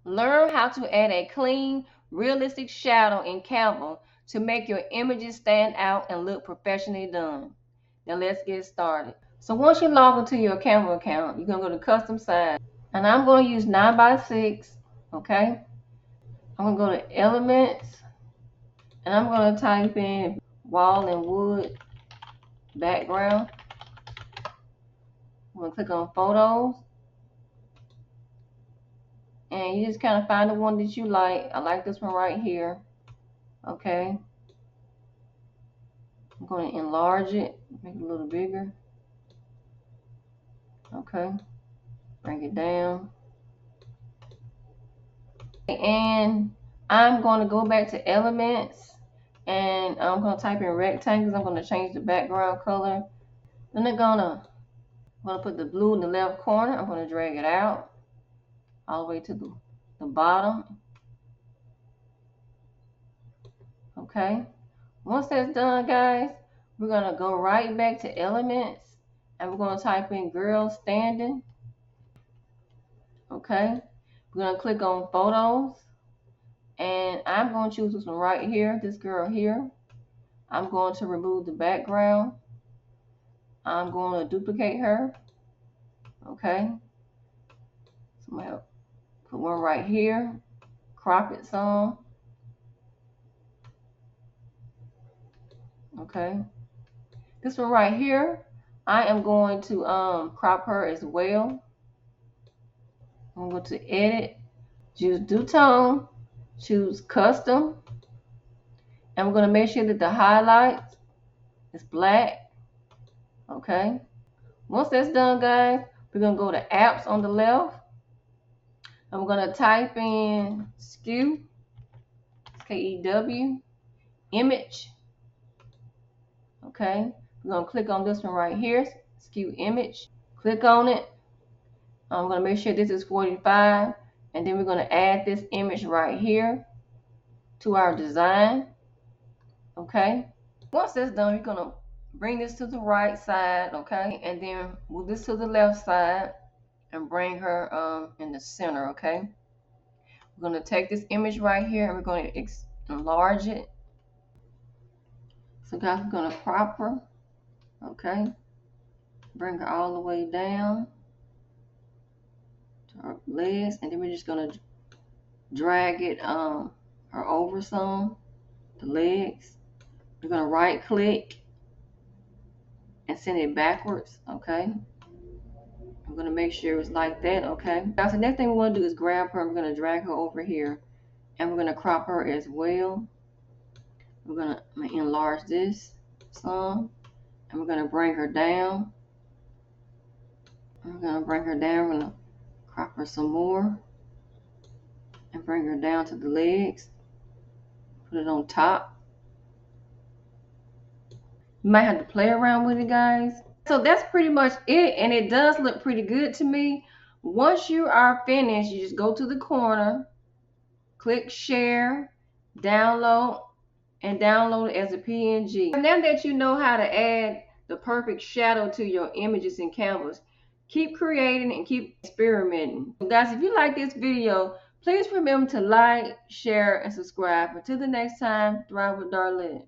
Learn how to add a clean, realistic shadow in Canva to make your images stand out and look professionally done. Now let's get started. So once you log into your Canva account, you're going to go to custom size. And I'm going to use 9 by 6. Okay. I'm going to go to elements. And I'm going to type in wall and wood background. I'm going to click on photos. And you just kind of find the one that you like. I like this one right here. Okay. I'm going to enlarge it, make it a little bigger. Okay. Bring it down. And I'm going to go back to elements. And I'm going to type in rectangles. I'm going to change the background color. Then I'm going to put the blue in the left corner. I'm going to drag it out all the way to the bottom. Okay. Once that's done, guys, we're going to go right back to elements. And we're going to type in girl standing. Okay. We're going to click on photos. And I'm going to choose this one right here, this girl here. I'm going to remove the background. I'm going to duplicate her. Okay. So I'm going to put one right here. Crop it some. Okay. This one right here, I am going to crop her as well. I'm going to edit, choose do tone, choose custom. And we're going to make sure that the highlight is black. Okay. Once that's done, guys, we're going to go to apps on the left. I'm going to type in skew, K-E-W, image. Okay. We're going to click on this one right here, skew image. Click on it. I'm going to make sure this is 45. And then we're going to add this image right here to our design. Okay. Once that's done, we're going to bring this to the right side. Okay. And then move this to the left side and bring her in the center. Okay. We're going to take this image right here and we're going to enlarge it. So guys, we're going to crop her. Okay. Bring her all the way down to her legs. And then we're just going to drag it her over some, the legs. We're going to right click and send it backwards. Okay. I'm going to make sure it's like that. Okay. Now, so the next thing we want to do is grab her. We're going to drag her over here. And we're going to crop her as well. We're going to enlarge this some. And we're going to bring her down. We're going to bring her down. We're going to crop her some more. And bring her down to the legs. Put it on top. You might have to play around with it, guys. So that's pretty much it. And it does look pretty good to me. Once you are finished, you just go to the corner. Click share. Download. And download it as a PNG. Now that you know how to add the perfect shadow to your images in Canvas, keep creating and keep experimenting. Guys, if you like this video, please remember to like, share, and subscribe. Until the next time, thrive with Darlene.